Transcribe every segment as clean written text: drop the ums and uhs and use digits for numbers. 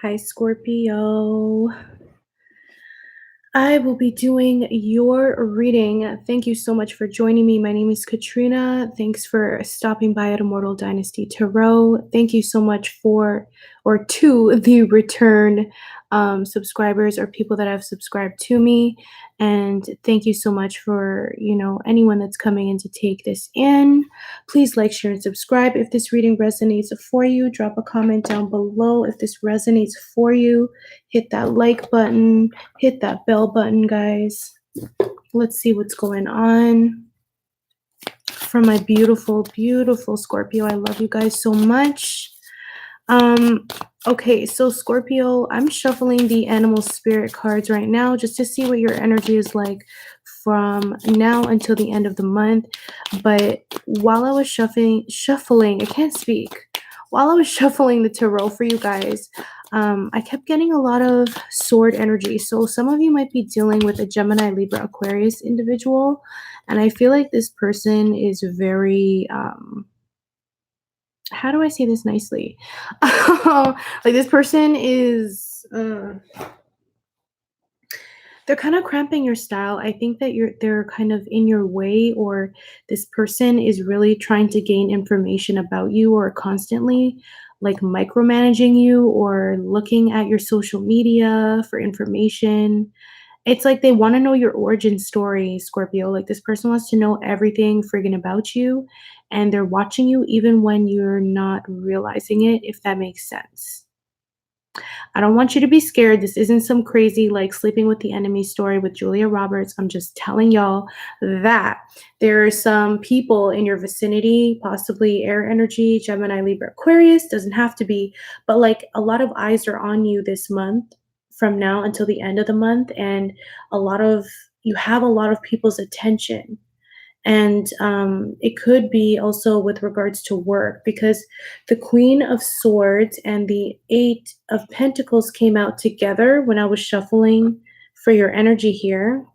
Hi, Scorpio. I will be doing your reading. Thank you so much for joining me. My name is Katrina. Thanks for stopping by at Immortal Dynasty Tarot. Thank you so much for, or to the return subscribers or people that have subscribed to me. And thank you so much for, anyone that's coming in to take this in. Please like, share, and subscribe. If this reading resonates for you, drop a comment down below. If this resonates for you, hit that like button. Hit that bell button, guys. Let's see what's going on for my beautiful, beautiful Scorpio. I love you guys so much. Okay, so Scorpio, I'm shuffling the animal spirit cards right now just to see what your energy is like from now until the end of the month. But while I was shuffling, I can't speak. While I was shuffling the tarot for you guys, I kept getting a lot of sword energy. So some of you might be dealing with a Gemini, Libra, Aquarius individual. And I feel like this person is very, how do I say this nicely? Like this person is, they're kind of cramping your style. I think that they're kind of in your way, or this person is really trying to gain information about you, or constantly like micromanaging you or looking at your social media for information. It's like they want to know your origin story, Scorpio. Like this person wants to know everything friggin' about you, and they're watching you even when you're not realizing it, if that makes sense. I don't want you to be scared. This isn't some crazy like sleeping with the enemy story with Julia Roberts. I'm just telling y'all that there are some people in your vicinity, possibly air energy, Gemini, Libra, Aquarius, doesn't have to be, but like a lot of eyes are on you this month from now until the end of the month. And you have a lot of people's attention. And it could be also with regards to work, because the Queen of Swords and the Eight of Pentacles came out together when I was shuffling for your energy here.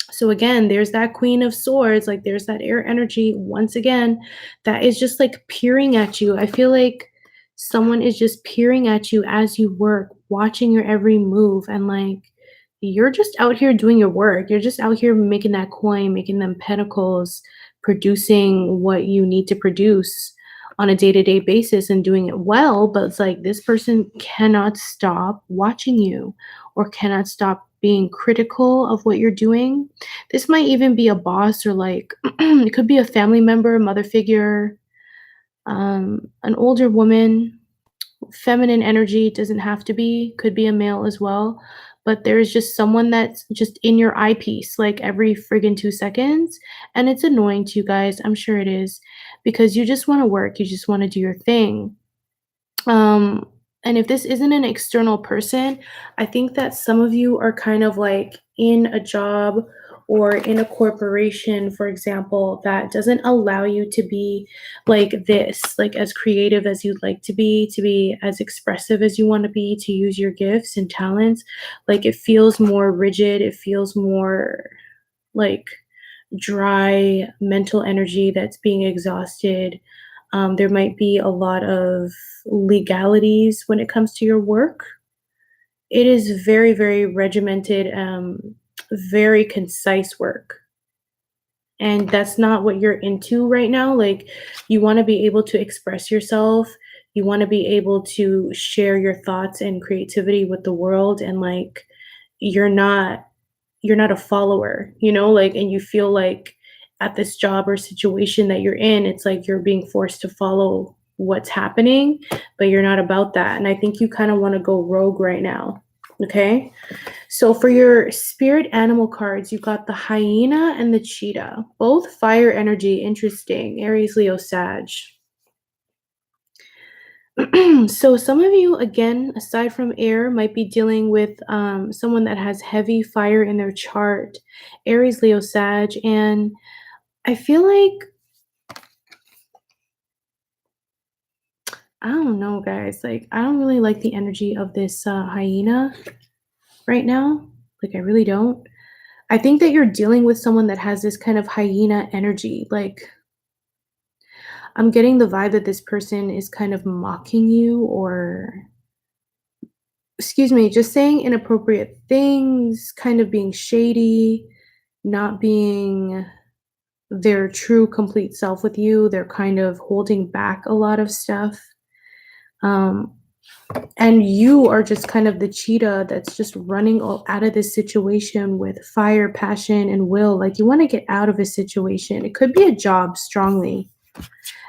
So again, there's that Queen of Swords, like there's that air energy once again that is just like peering at you. I feel like someone is just peering at you as you work, watching your every move, and like you're just out here doing your work. You're just out here making that coin, making them pentacles, producing what you need to produce on a day-to-day basis and doing it well. But it's like this person cannot stop watching you or cannot stop being critical of what you're doing. This might even be a boss, or like it could be a family member, mother figure, an older woman. Feminine energy doesn't have to be, could be a male as well. But there's just someone that's just in your eyepiece like every friggin' 2 seconds. And it's annoying to you guys. I'm sure it is, because you just want to work. You just want to do your thing. Um, and if this isn't an external person, I think that some of you are kind of like in a job or in a corporation, for example, that doesn't allow you to be like this, like as creative as you'd like to be as expressive as you want to be, to use your gifts and talents. Like it feels more rigid, it feels more like dry mental energy that's being exhausted. There might be a lot of legalities when it comes to your work. It is very, very regimented, very concise work. And that's not what you're into right now. Like, you want to be able to express yourself. You want to be able to share your thoughts and creativity with the world. And like, you're not a follower, like, and you feel like at this job or situation that you're in, it's like you're being forced to follow what's happening, but you're not about that. And I think you kind of want to go rogue right now. Okay. So for your spirit animal cards, you got the hyena and the cheetah, both fire energy. Interesting. Aries, Leo, Sag. So some of you, again, aside from air, might be dealing with someone that has heavy fire in their chart, Aries, Leo, Sag. And I feel like, I don't know, guys, like I don't really like the energy of this hyena right now. Like I really don't. I think that you're dealing with someone that has this kind of hyena energy. Like I'm getting the vibe that this person is kind of mocking you, or just saying inappropriate things, kind of being shady, not being their true complete self with you. They're kind of holding back a lot of stuff. Um, and you are just kind of the cheetah that's just running out of this situation with fire, passion, and will. Like you want to get out of a situation. It could be a job strongly.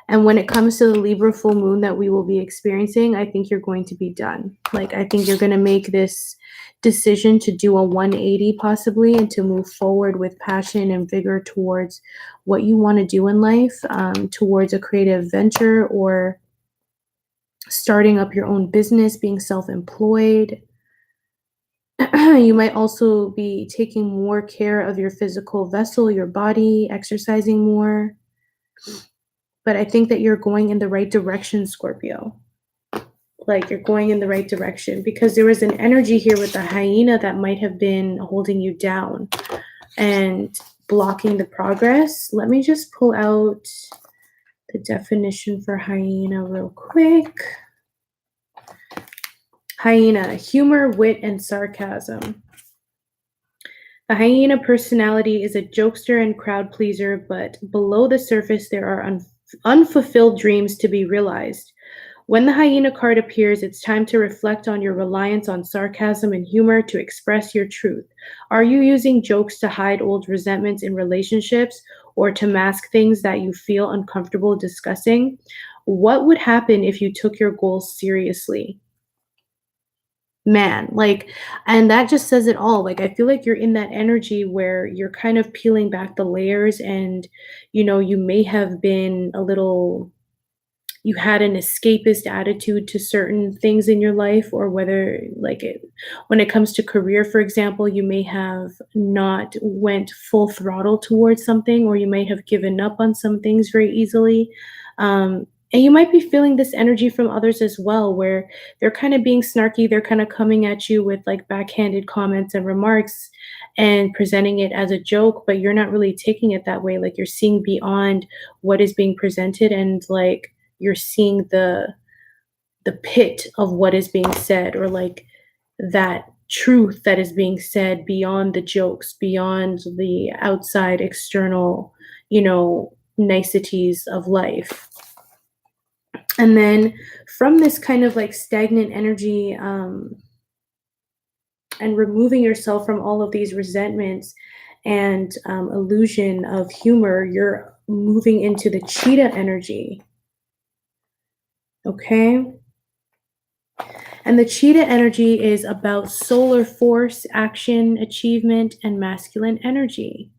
And when it comes to the Libra full moon that we will be experiencing, I think you're going to be done. Like, I think you're going to make this decision to do a 180 possibly and to move forward with passion and vigor towards what you want to do in life, towards a creative venture or starting up your own business, being self-employed. You might also be taking more care of your physical vessel, your body, exercising more. But I think that you're going in the right direction, Scorpio. Like you're going in the right direction because there was an energy here with the hyena that might have been holding you down and blocking the progress. Let me just pull out the definition for hyena real quick. Hyena, humor, wit, and sarcasm. The hyena personality is a jokester and crowd pleaser, but below the surface there are unfulfilled dreams to be realized. When the hyena card appears, it's time to reflect on your reliance on sarcasm and humor to express your truth. Are you using jokes to hide old resentments in relationships or to mask things that you feel uncomfortable discussing? What would happen if you took your goals seriously? Man, like, and that just says it all. Like, I feel like you're in that energy where you're kind of peeling back the layers and, you may have been a little you had an escapist attitude to certain things in your life, or whether when it comes to career, for example, you may have not went full throttle towards something, or you may have given up on some things very easily. And you might be feeling this energy from others as well, where they're kind of being snarky, they're kind of coming at you with like backhanded comments and remarks and presenting it as a joke, but you're not really taking it that way. Like you're seeing beyond what is being presented, and like you're seeing the pit of what is being said, or like that truth that is being said beyond the jokes, beyond the outside external, niceties of life. And then from this kind of like stagnant energy, and removing yourself from all of these resentments and illusion of humor, you're moving into the cheetah energy. Okay. And the cheetah energy is about solar force, action, achievement, and masculine energy.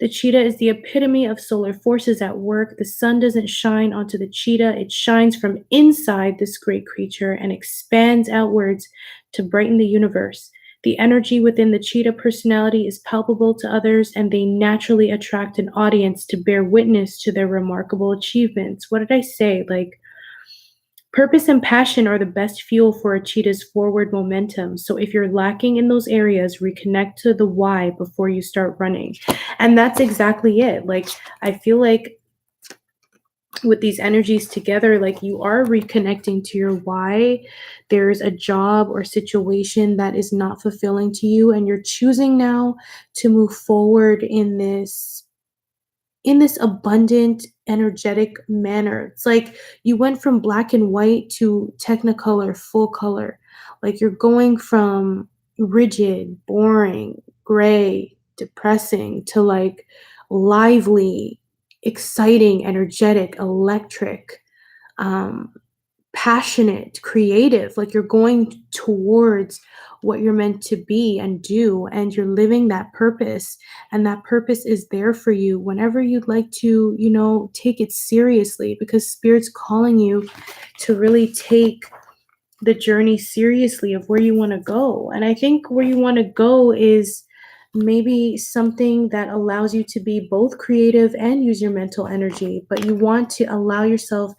The cheetah is the epitome of solar forces at work. The sun doesn't shine onto the cheetah, it shines from inside this great creature and expands outwards to brighten the universe. The energy within the cheetah personality is palpable to others, and they naturally attract an audience to bear witness to their remarkable achievements. What did I say? Like, purpose and passion are the best fuel for a cheetah's forward momentum. So if you're lacking in those areas, reconnect to the why before you start running. And that's exactly it. Like, I feel like with these energies together, like you are reconnecting to your why. There's a job or situation that is not fulfilling to you, and you're choosing now to move forward in this abundant, energetic manner. It's like you went from black and white to technicolor, full color. Like you're going from rigid, boring, gray, depressing to like lively, exciting, energetic, electric, um, passionate, creative. Like you're going towards what you're meant to be and do, and you're living that purpose, and that purpose is there for you whenever you'd like to, take it seriously, because spirit's calling you to really take the journey seriously of where you want to go. And I think where you want to go is maybe something that allows you to be both creative and use your mental energy, but you want to allow yourself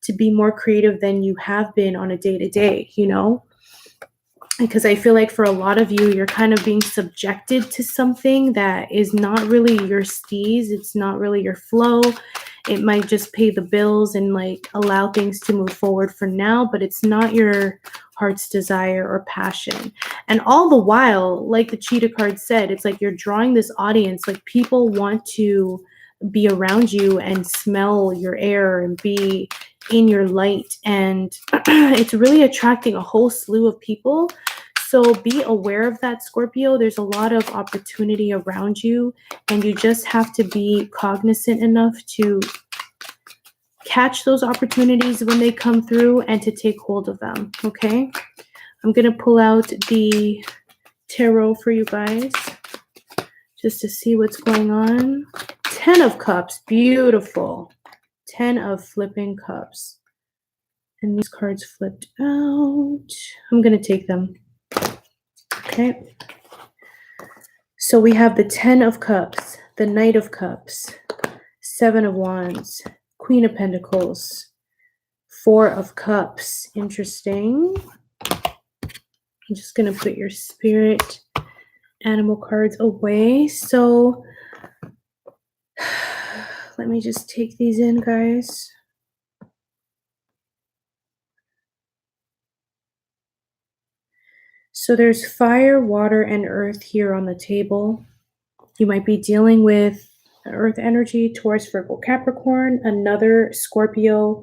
to be more creative than you have been on a day-to-day, because I feel like for a lot of you, you're kind of being subjected to something that is not really your steez. It's not really your flow. It might just pay the bills and like allow things to move forward for now, but it's not your heart's desire or passion. And all the while, like the cheetah card said, it's like you're drawing this audience, like people want to be around you and smell your air and be in your light. And it's really attracting a whole slew of people. So be aware of that, Scorpio. There's a lot of opportunity around you, and you just have to be cognizant enough to catch those opportunities when they come through and to take hold of them, okay? I'm going to pull out the tarot for you guys just to see what's going on. 10 of Cups, beautiful. 10 of flipping cups. And these cards flipped out. I'm going to take them. Okay. So we have the 10 of Cups, the Knight of Cups, 7 of Wands, Queen of Pentacles, 4 of Cups. Interesting. I'm just going to put your spirit animal cards away. So let me just take these in, guys. So there's fire, water, and earth here on the table. You might be dealing with earth energy, Taurus, Virgo, Capricorn, another Scorpio,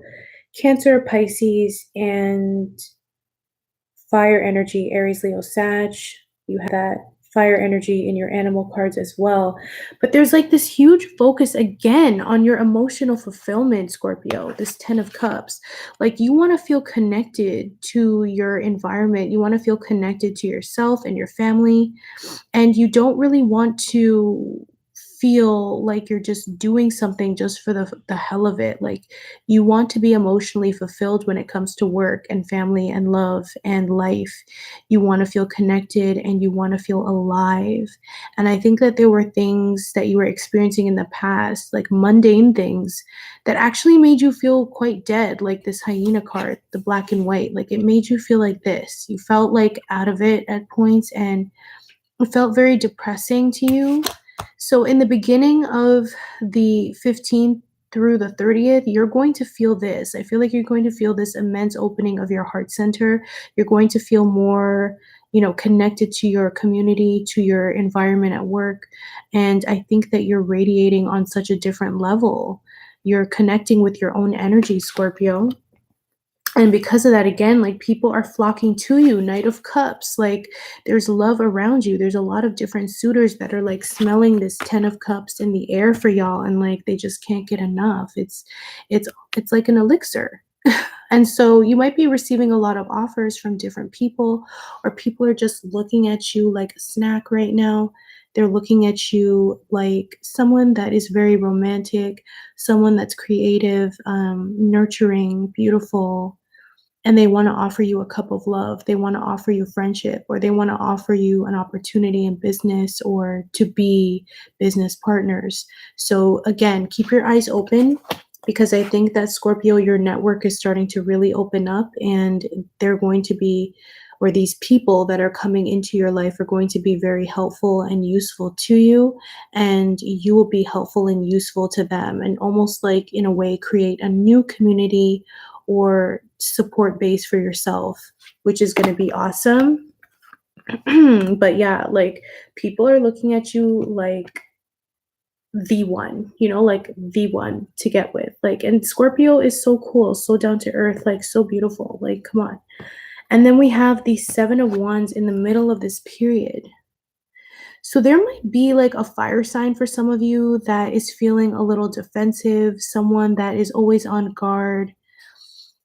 Cancer, Pisces, and fire energy, Aries, Leo, Sag. You have that fire energy in your animal cards as well. But there's like this huge focus again on your emotional fulfillment, Scorpio, this 10 of Cups. Like you want to feel connected to your environment. You want to feel connected to yourself and your family. And you don't really want to feel like you're just doing something just for the hell of it. Like you want to be emotionally fulfilled when it comes to work and family and love and life. You want to feel connected and you want to feel alive. And I think that there were things that you were experiencing in the past, like mundane things that actually made you feel quite dead, like this hyena card, the black and white. Like it made you feel like this. You felt like out of it at points, and it felt very depressing to you. So in the beginning of the 15th through the 30th, you're going to feel this. I feel like you're going to feel this immense opening of your heart center. You're going to feel more, connected to your community, to your environment at work. And I think that you're radiating on such a different level. You're connecting with your own energy, Scorpio. And because of that, again, like people are flocking to you. Knight of Cups, like there's love around you. There's a lot of different suitors that are like smelling this 10 of Cups in the air for y'all, and like they just can't get enough. It's like an elixir. And so you might be receiving a lot of offers from different people, or people are just looking at you like a snack right now. They're looking at you like someone that is very romantic, someone that's creative, nurturing, beautiful, and they want to offer you a cup of love. They want to offer you friendship, or they want to offer you an opportunity in business, or to be business partners. So again, keep your eyes open, because I think that Scorpio, your network is starting to really open up, and they're going to be, or these people that are coming into your life are going to be very helpful and useful to you, and you will be helpful and useful to them, and almost like in a way create a new community or support base for yourself, which is going to be awesome. But yeah, like people are looking at you like the one, like the one to get with. Like, and Scorpio is so cool, so down to earth, like so beautiful. Like, come on. And then we have the 7 of Wands in the middle of this period. So there might be like a fire sign for some of you that is feeling a little defensive, someone that is always on guard.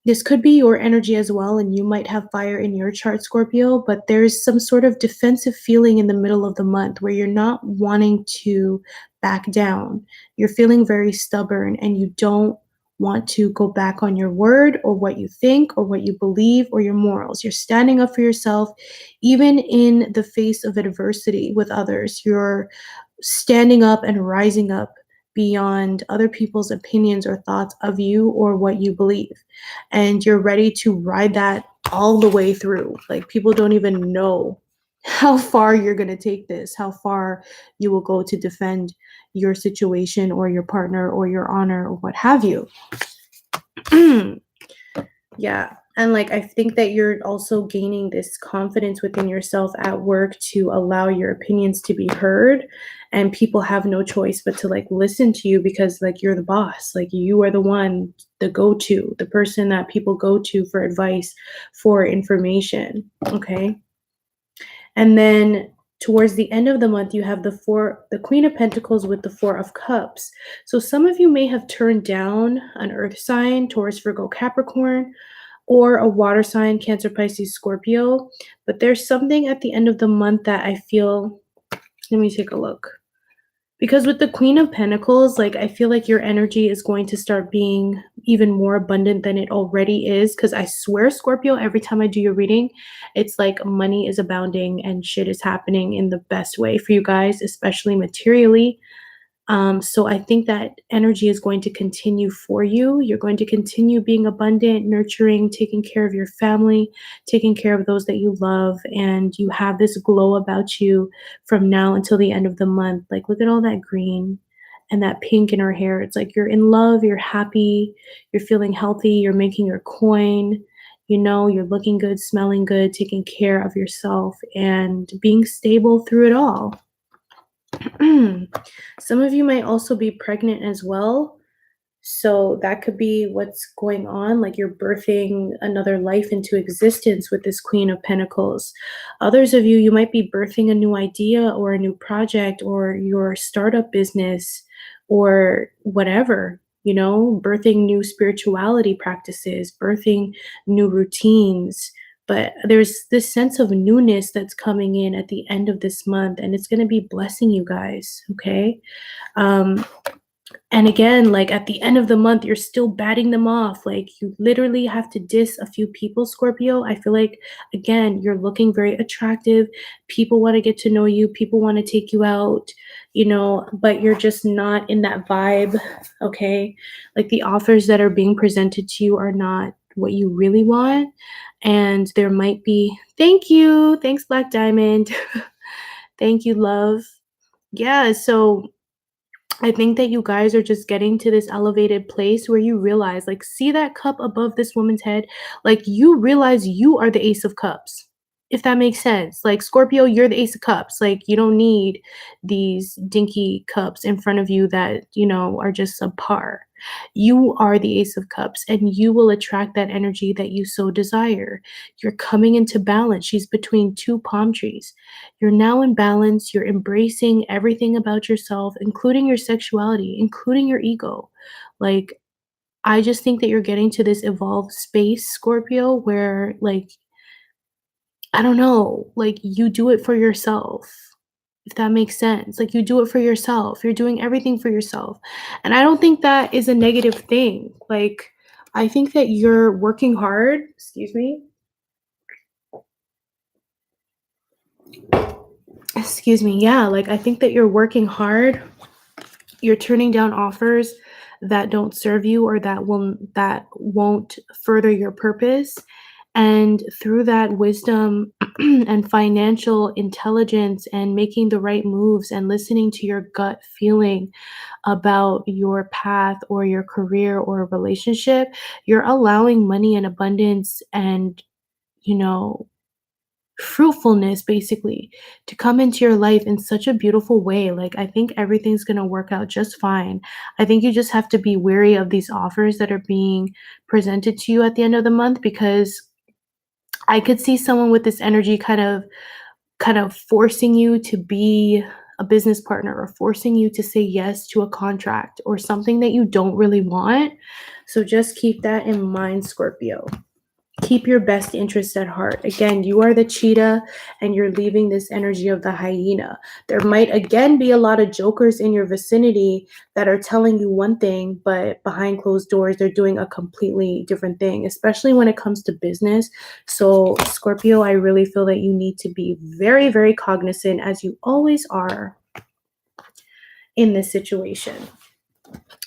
This could be your energy as well, and you might have fire in your chart, Scorpio, but there's some sort of defensive feeling in the middle of the month where you're not wanting to back down. You're feeling very stubborn, and you don't want to go back on your word or what you think or what you believe or your morals. You're standing up for yourself, even in the face of adversity with others. You're standing up and rising up beyond other people's opinions or thoughts of you or what you believe. And you're ready to ride that all the way through. Like people don't even know how far you're going to take this, how far you will go to defend your situation or your partner or your honor or what have you. Yeah. And like I think that you're also gaining this confidence within yourself at work to allow your opinions to be heard, and people have no choice but to like listen to you because like you're the boss. Like you are the one, the go-to, the person that people go to for advice, for information, okay? And then towards the end of the month, you have the Queen of Pentacles with the Four of Cups. So some of you may have turned down an earth sign, Taurus, Virgo, Capricorn, or a water sign, Cancer, Pisces, Scorpio. But there's something at the end of the month that I feel, let me take a look. Because with the Queen of Pentacles, like I feel like your energy is going to start being even more abundant than it already is. Because I swear, Scorpio, every time I do your reading, it's like money is abounding and shit is happening in the best way for you guys, especially materially. So I think that energy is going to continue for you. You're going to continue being abundant, nurturing, taking care of your family, taking care of those that you love, and you have this glow about you from now until the end of the month. Like, look at all that green and that pink in her hair. It's like you're in love, you're happy, you're feeling healthy, you're making your coin. You know, you're looking good, smelling good, taking care of yourself, and being stable through it all. Some of you might also be pregnant as well. So that could be what's going on, like you're birthing another life into existence with this Queen of Pentacles. Others of you, you might be birthing a new idea or a new project or your startup business or whatever, you know, birthing new spirituality practices, birthing new routines. But there's this sense of newness that's coming in at the end of this month, and it's going to be blessing you guys, okay? Um, and again, like at the end of the month, you're still batting them off. Like you literally have to diss a few people, Scorpio. I feel like, again, you're looking very attractive. People want to get to know you. People want to take you out, you know, but you're just not in that vibe, okay? Like the offers that are being presented to you are not what you really want. And there might be, thank you. Thanks, Black Diamond. Thank you, love. Yeah, so I think that you guys are just getting to this elevated place where you realize, like, see that cup above this woman's head? Like, you realize you are the Ace of Cups, if that makes sense. Like, Scorpio, you're the Ace of Cups. Like, you don't need these dinky cups in front of you that, you know, are just subpar. You are the Ace of Cups, and you will attract that energy that you so desire. You're coming into balance. She's between two palm trees. You're now in balance. You're embracing everything about yourself, including your sexuality, including your ego. Like, I just think that you're getting to this evolved space, Scorpio, where, like, I don't know, like, you do it for yourself, if that makes sense. Like, you do it for yourself. You're doing everything for yourself. And I don't think that is a negative thing. Like, I think that you're working hard. Excuse me. Excuse me. Yeah, like, I think that you're working hard. You're turning down offers that don't serve you or that won't further your purpose, and through that wisdom and financial intelligence and making the right moves and listening to your gut feeling about your path or your career or relationship, you're allowing money and abundance and, you know, fruitfulness basically to come into your life in such a beautiful way. Like, I think everything's going to work out just fine. I think you just have to be wary of these offers that are being presented to you at the end of the month, because I could see someone with this energy kind of forcing you to be a business partner or forcing you to say yes to a contract or something that you don't really want. So just keep that in mind, Scorpio. Keep your best interests at heart. Again, you are the cheetah and you're leaving this energy of the hyena. There might again be a lot of jokers in your vicinity that are telling you one thing, but behind closed doors, they're doing a completely different thing, especially when it comes to business. So, Scorpio, I really feel that you need to be very, very cognizant, as you always are in this situation.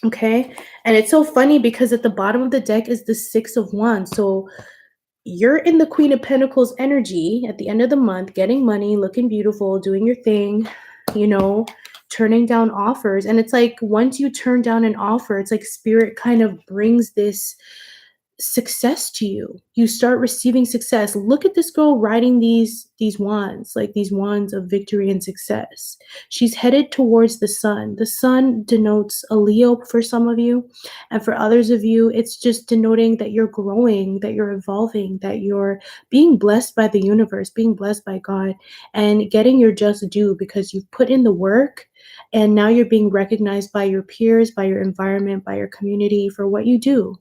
Okay. And it's so funny because at the bottom of the deck is the Six of Wands. So, you're in the Queen of Pentacles energy at the end of the month, getting money, looking beautiful, doing your thing, you know, turning down offers. And it's like once you turn down an offer, it's like spirit kind of brings this success to you. You start receiving success. Look at this girl riding these wands, like these wands of victory and success. She's headed towards the sun. The sun denotes a Leo for some of you, and for others of you, it's just denoting that you're growing, that you're evolving, that you're being blessed by the universe, being blessed by God, and getting your just due because you've put in the work. And now you're being recognized by your peers, by your environment, by your community for what you do.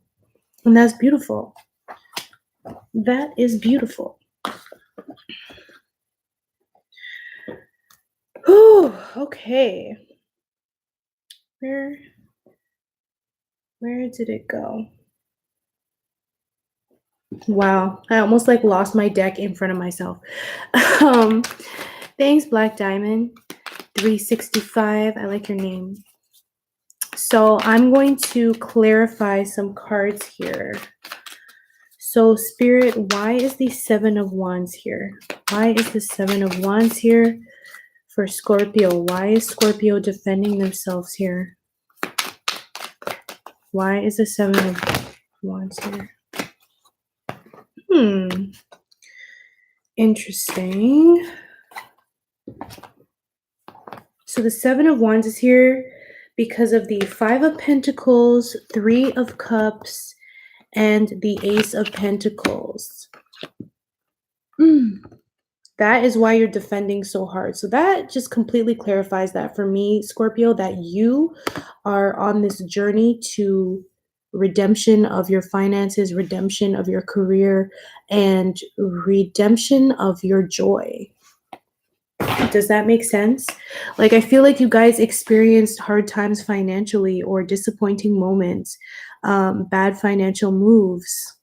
And that's beautiful. That is beautiful. Oh, okay. Where did it go? Wow, I almost like lost my deck in front of myself. um, Thanks, Black Diamond 365. I like your name. So I'm going to clarify some cards here. So Spirit, why is the Seven of Wands here? Why is the Seven of Wands here for Scorpio? Why is Scorpio defending themselves here? Why is the Seven of Wands here? Interesting. So the Seven of Wands is here because of the Five of Pentacles, Three of Cups, and the Ace of Pentacles. That is why you're defending so hard. So that just completely clarifies that for me, Scorpio, that you are on this journey to redemption of your finances, redemption of your career, and redemption of your joy. Does that make sense? Like, I feel like you guys experienced hard times financially or disappointing moments, bad financial moves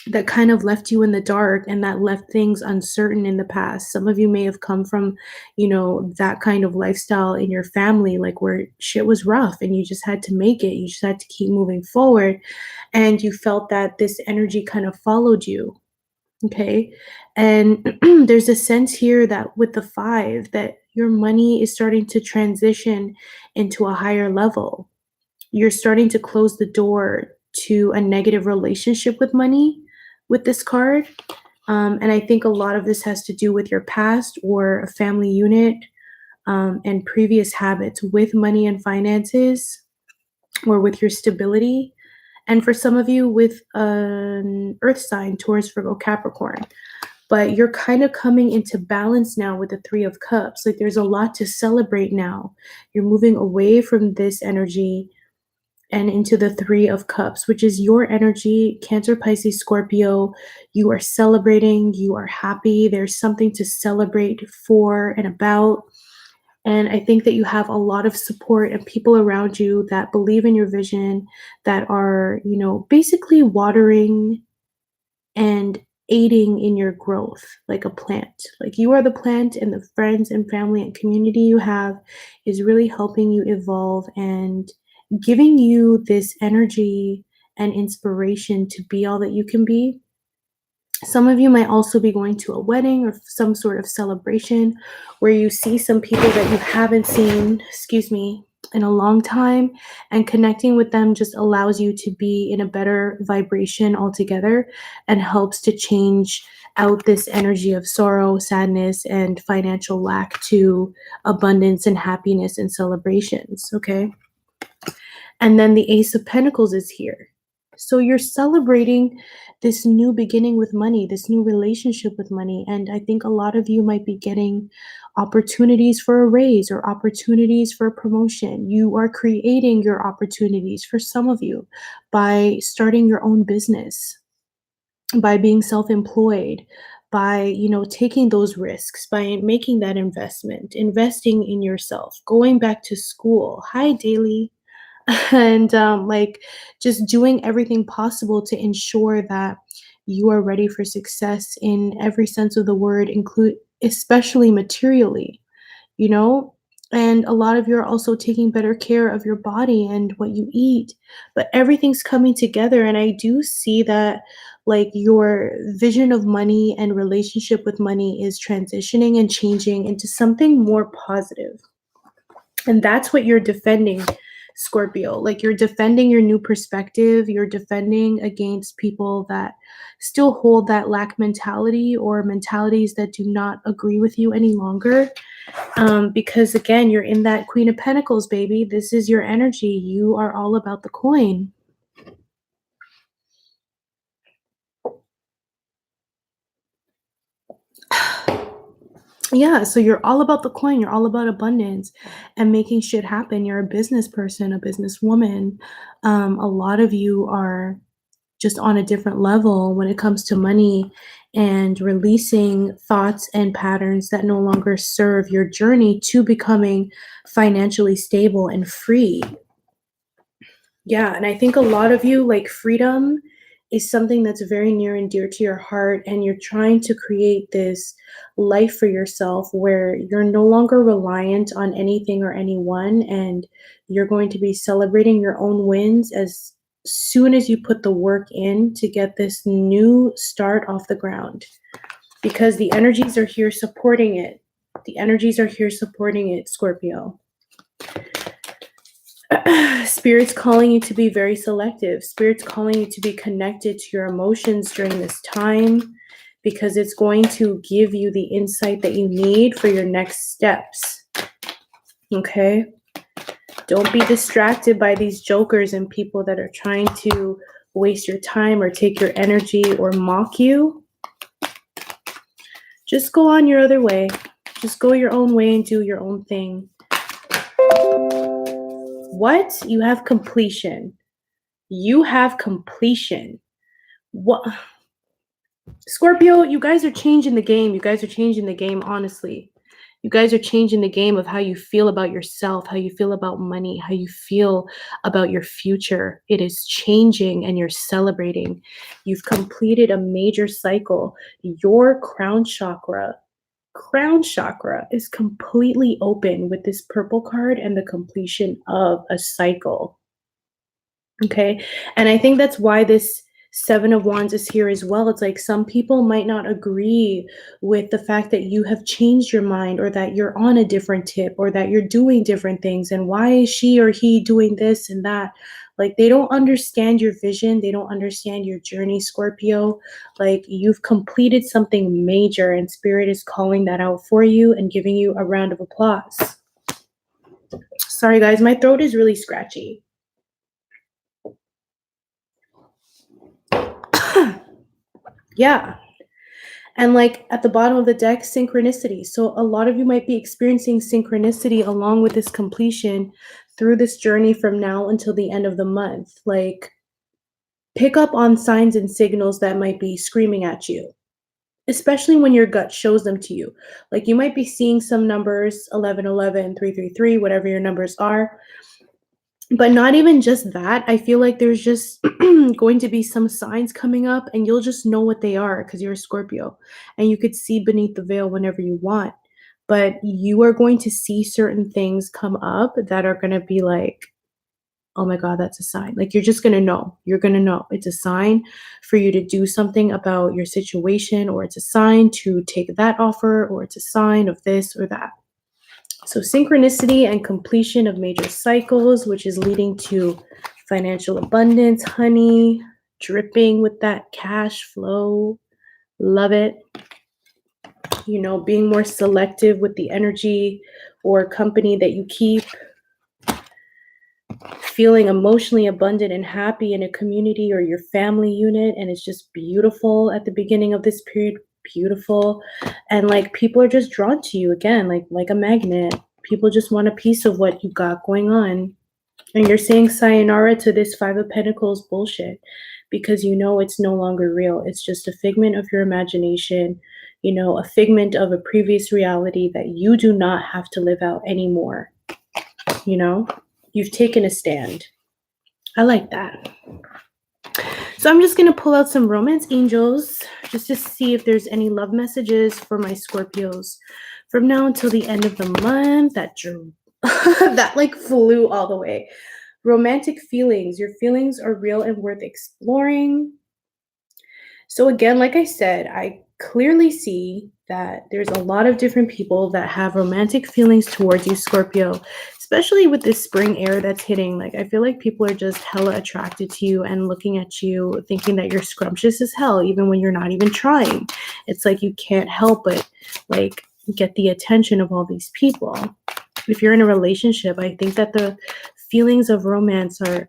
that kind of left you in the dark and that left things uncertain in the past. Some of you may have come from, that kind of lifestyle in your family, like where shit was rough and you just had to make it. You just had to keep moving forward. And you felt that this energy kind of followed you. Okay. And there's a sense here that with the five, that your money is starting to transition into a higher level. You're starting to close the door to a negative relationship with money with this card. And I think a lot of this has to do with your past or a family unit and previous habits with money and finances or with your stability. And for some of you with an earth sign, Taurus, Virgo, Capricorn. But you're kind of coming into balance now with the Three of Cups. Like there's a lot to celebrate now. You're moving away from this energy and into the Three of Cups, which is your energy, Cancer, Pisces, Scorpio. You are celebrating, you are happy. There's something to celebrate for and about. And I think that you have a lot of support and people around you that believe in your vision, that are, basically watering and aiding in your growth like a plant. Like you are the plant, and the friends and family and community you have is really helping you evolve and giving you this energy and inspiration to be all that you can be. Some of you might also be going to a wedding or some sort of celebration where you see some people that you haven't seen, in a long time, and connecting with them just allows you to be in a better vibration altogether and helps to change out this energy of sorrow, sadness, and financial lack to abundance and happiness and celebrations, okay? And then the Ace of Pentacles is here. So you're celebrating this new beginning with money, this new relationship with money. And I think a lot of you might be getting opportunities for a raise or opportunities for a promotion. You are creating your opportunities for some of you by starting your own business, by being self-employed, by, taking those risks, by making that investment, investing in yourself, going back to school. Hi, Daily. And just doing everything possible to ensure that you are ready for success in every sense of the word, include especially materially, and a lot of you are also taking better care of your body and what you eat, but everything's coming together. And I do see that like your vision of money and relationship with money is transitioning and changing into something more positive. And that's what you're defending, Scorpio. Like you're defending your new perspective, you're defending against people that still hold that lack mentality or mentalities that do not agree with you any longer. Because again, you're in that Queen of Pentacles, baby. This is your energy. You are all about the coin. Yeah, so you're all about the coin, you're all about abundance and making shit happen. You're a business person, a businesswoman. A lot of you are just on a different level when it comes to money and releasing thoughts and patterns that no longer serve your journey to becoming financially stable and free. Yeah, and I think a lot of you, like, freedom is something that's very near and dear to your heart, and you're trying to create this life for yourself where you're no longer reliant on anything or anyone, and you're going to be celebrating your own wins as soon as you put the work in to get this new start off the ground. Because the energies are here supporting it. The energies are here supporting it, Scorpio. Spirit's calling you to be very selective. Spirit's calling you to be connected to your emotions during this time because it's going to give you the insight that you need for your next steps. Okay? Don't be distracted by these jokers and people that are trying to waste your time or take your energy or mock you. Just go on your other way. Just go your own way and do your own thing. What? You have completion. You have completion. What? Scorpio, you guys are changing the game. You guys are changing the game, honestly. You guys are changing the game of how you feel about yourself, how you feel about money, how you feel about your future. It is changing and you're celebrating. You've completed a major cycle. Your crown chakra is completely open with this purple card and the completion of a cycle. Okay. And I think that's why this Seven of Wands is here as well. It's like some people might not agree with the fact that you have changed your mind or that you're on a different tip or that you're doing different things. And why is she or he doing this and that? Like they don't understand your vision. They don't understand your journey, Scorpio. Like you've completed something major and Spirit is calling that out for you and giving you a round of applause. Sorry, guys. My throat is really scratchy. Yeah. And like at the bottom of the deck, synchronicity. So a lot of you might be experiencing synchronicity along with this completion through this journey from now until the end of the month. Like pick up on signs and signals that might be screaming at you, especially when your gut shows them to you. Like you might be seeing some numbers, 1111, 333, whatever your numbers are. But not even just that. I feel like there's just going to be some signs coming up and you'll just know what they are because you're a Scorpio and you could see beneath the veil whenever you want. But you are going to see certain things come up that are going to be like, oh my God, that's a sign. Like you're just going to know. You're going to know. It's a sign for you to do something about your situation, or it's a sign to take that offer, or it's a sign of this or that. So synchronicity and completion of major cycles, which is leading to financial abundance, honey, dripping with that cash flow. Love it. You know, being more selective with the energy or company that you keep. Feeling emotionally abundant and happy in a community or your family unit. And it's just beautiful at the beginning of this period. Beautiful. And like people are just drawn to you again, like a magnet. People just want a piece of what you got going on. And you're saying sayonara to this Five of Pentacles bullshit because you know it's no longer real. It's just a figment of your imagination, you know, a figment of a previous reality that you do not have to live out anymore. You know, you've taken a stand. I like that. So I'm just going to pull out some romance angels just to see if there's any love messages for my Scorpios from now until the end of the month. That that like flew all the way. Romantic feelings. Your feelings are real and worth exploring. So again, like I said, I clearly see that there's a lot of different people that have romantic feelings towards you, Scorpio, especially with this spring air that's hitting. Like, I feel like people are just hella attracted to you and looking at you, thinking that you're scrumptious as hell, even when you're not even trying. It's like you can't help but, like, get the attention of all these people. If you're in a relationship, I think that the feelings of romance are,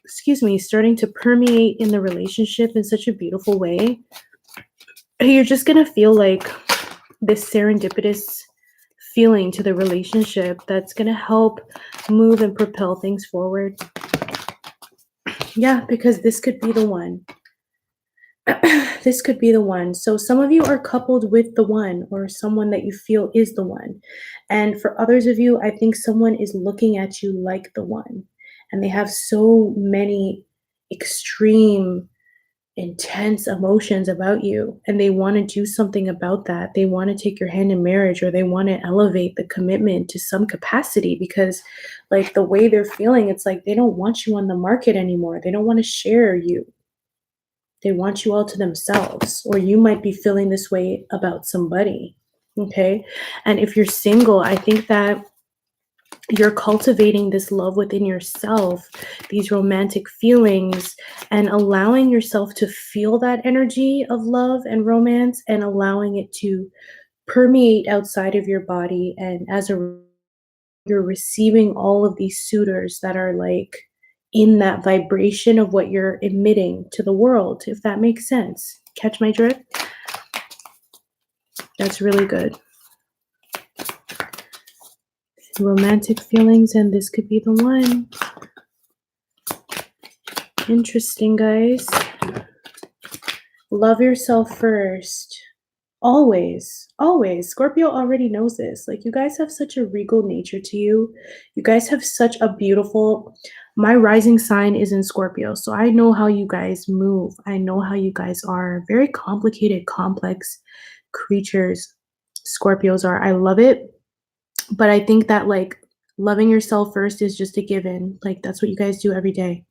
excuse me, starting to permeate in the relationship in such a beautiful way. You're just going to feel like this serendipitous feeling to the relationship that's going to help move and propel things forward. Yeah, because this could be the one. This could be the one. So some of you are coupled with the one or someone that you feel is the one. And for others of you, I think someone is looking at you like the one. And they have so many extreme, intense emotions about you. And they want to do something about that. They want to take your hand in marriage, or they want to elevate the commitment to some capacity, because, like, the way they're feeling, it's like they don't want you on the market anymore. They don't want to share you. They want you all to themselves, or you might be feeling this way about somebody. Okay. And if you're single, I think that you're cultivating this love within yourself, these romantic feelings, and allowing yourself to feel that energy of love and romance, and allowing it to permeate outside of your body. And as a you're receiving all of these suitors that are like in that vibration of what you're emitting to the world, if that makes sense. Catch my drift? That's really good. Romantic feelings, and this could be the one. Interesting, guys. Love yourself first. Always, always. Scorpio already knows this. Like, you guys have such a regal nature to you. You guys have such a beautiful. My rising sign is in Scorpio, so I know how you guys move. I know how you guys are. Very complicated, complex creatures Scorpios are. I love it. But I think that, like, loving yourself first is just a given. Like, that's what you guys do every day.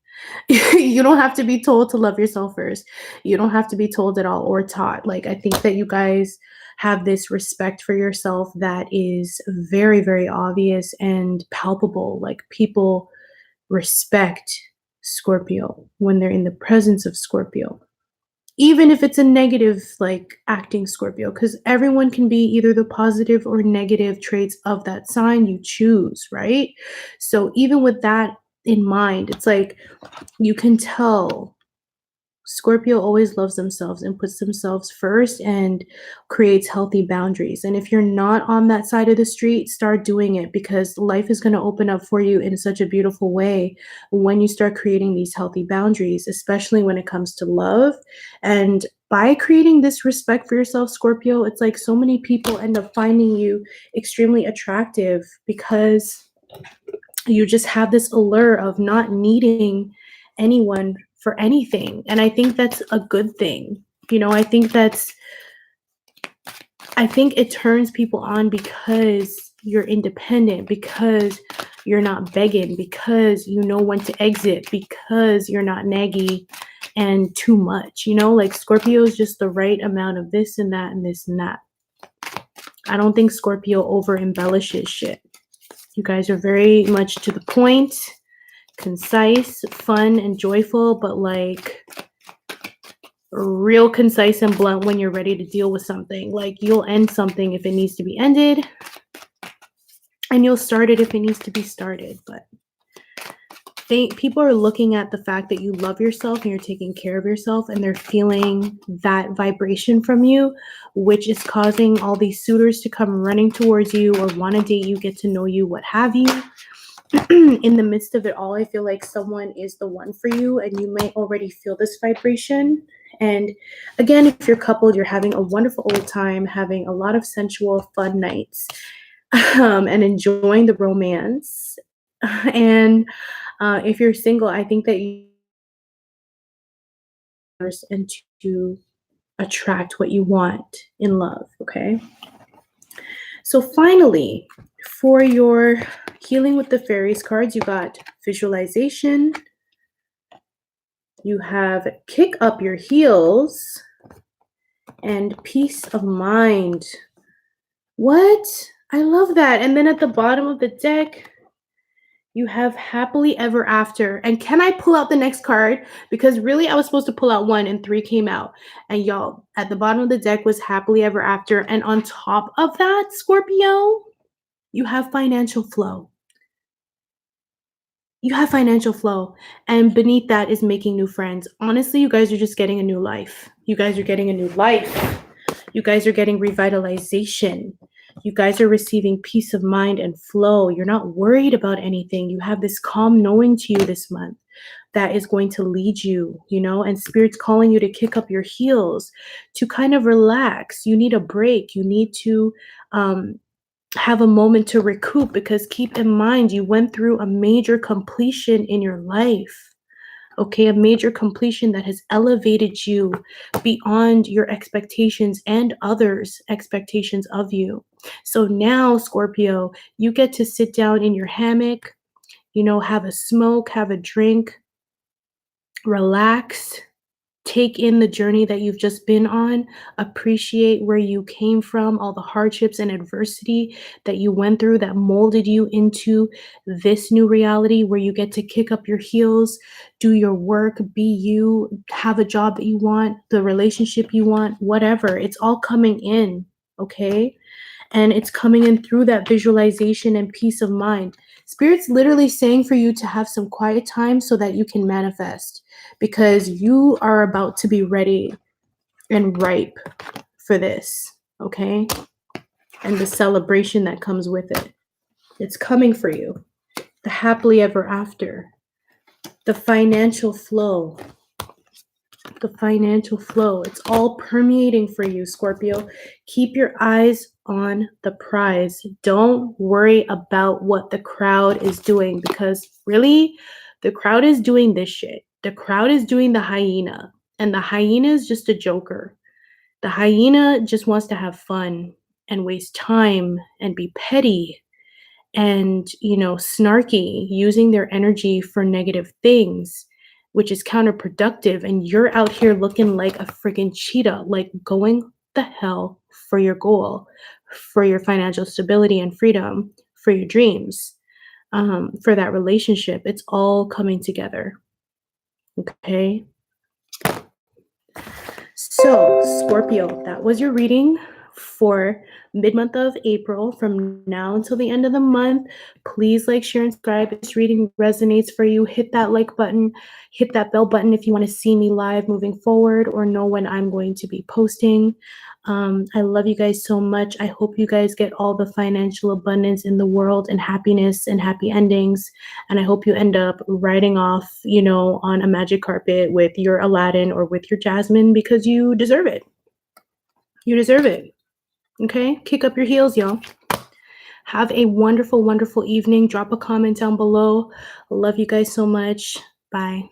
You don't have to be told to love yourself first. You don't have to be told at all or taught. Like, I think that you guys have this respect for yourself that is very, very obvious and palpable. Like, people respect Scorpio when they're in the presence of Scorpio, even if it's a negative, like, acting Scorpio, because everyone can be either the positive or negative traits of that sign you choose, right? So even with that in mind, it's like you can tell Scorpio always loves themselves and puts themselves first and creates healthy boundaries. And if you're not on that side of the street, start doing it, because life is going to open up for you in such a beautiful way when you start creating these healthy boundaries, especially when it comes to love. And by creating this respect for yourself, Scorpio, it's like so many people end up finding you extremely attractive because you just have this allure of not needing anyone for anything. And I think that's a good thing. You know, I think it turns people on because you're independent, because you're not begging, because you know when to exit, because you're not naggy and too much. You know, like, Scorpio is just the right amount of this and that and this and that. I don't think Scorpio over embellishes shit. You guys are very much to the point, concise, fun, and joyful, but, like, real concise and blunt when you're ready to deal with something. Like, you'll end something if it needs to be ended, and you'll start it if it needs to be started. But people are looking at the fact that you love yourself and you're taking care of yourself, and they're feeling that vibration from you, which is causing all these suitors to come running towards you or want to date you, get to know you, what have you. In the midst of it all, I feel like someone is the one for you, and you might already feel this vibration. And again, if you're coupled, you're having a wonderful old time, having a lot of sensual, fun nights, and enjoying the romance. And if you're single, I think that you and to attract what you want in love. Okay. So finally, for your healing with the fairies cards, you got visualization. You have kick up your heels. and peace of mind. What? I love that. And then at the bottom of the deck, you have happily ever after. And can I pull out the next card? Because really, I was supposed to pull out one and three came out. And y'all, at the bottom of the deck was happily ever after. And on top of that, Scorpio, you have financial flow. You have financial flow. And beneath that is making new friends. Honestly, you guys are just getting a new life. You guys are getting a new life. You guys are getting revitalization. You guys are receiving peace of mind and flow. You're not worried about anything. You have this calm knowing to you this month that is going to lead you, and Spirit's calling you to kick up your heels, to kind of relax. You need a break. You need to have a moment to recoup, because keep in mind, you went through a major completion in your life. Okay, a major completion that has elevated you beyond your expectations and others' expectations of you. So now, Scorpio, you get to sit down in your hammock, have a smoke, have a drink, relax, take in the journey that you've just been on, appreciate where you came from, all the hardships and adversity that you went through that molded you into this new reality where you get to kick up your heels, do your work, be you, have a job that you want, the relationship you want, whatever. It's all coming in, okay? And it's coming in through that visualization and peace of mind. Spirit's literally saying for you to have some quiet time so that you can manifest, because you are about to be ready and ripe for this, okay? And the celebration that comes with it. It's coming for you. The happily ever after, the financial flow, It's all permeating for you, Scorpio. Keep your eyes on the prize. Don't worry about what the crowd is doing, because really, the crowd is doing this shit. The crowd is doing the hyena, and the hyena is just a joker. The hyena just wants to have fun and waste time and be petty and, snarky, using their energy for negative things, which is counterproductive. And you're out here looking like a freaking cheetah, like going the hell for your goal, for your financial stability and freedom, for your dreams, for that relationship. It's all coming together. Okay. So, Scorpio, that was your reading for mid-month of April, from now until the end of the month. Please like, share, and subscribe if this reading resonates for you. Hit that like button, hit that bell button if you want to see me live moving forward or know when I'm going to be posting. I love you guys so much. I hope you guys get all the financial abundance in the world and happiness and happy endings. And I hope you end up riding off, on a magic carpet with your Aladdin or with your Jasmine, because you deserve it. You deserve it. Okay? Kick up your heels, y'all. Have a wonderful, wonderful evening. Drop a comment down below. Love you guys so much. Bye.